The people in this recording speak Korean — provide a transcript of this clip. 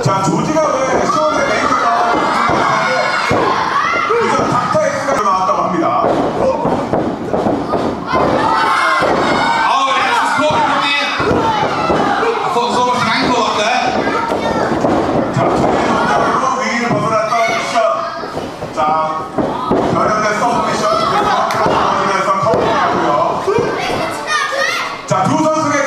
자, 조지가 왜 시원의 메이크가 그래서 닥터엑스가 나왔다고 합니다. 자, 조지로 위기를 벗어났던 미션. 자, 변형된 서브 미션. 그래서 커버하고요. 자, 두 선수의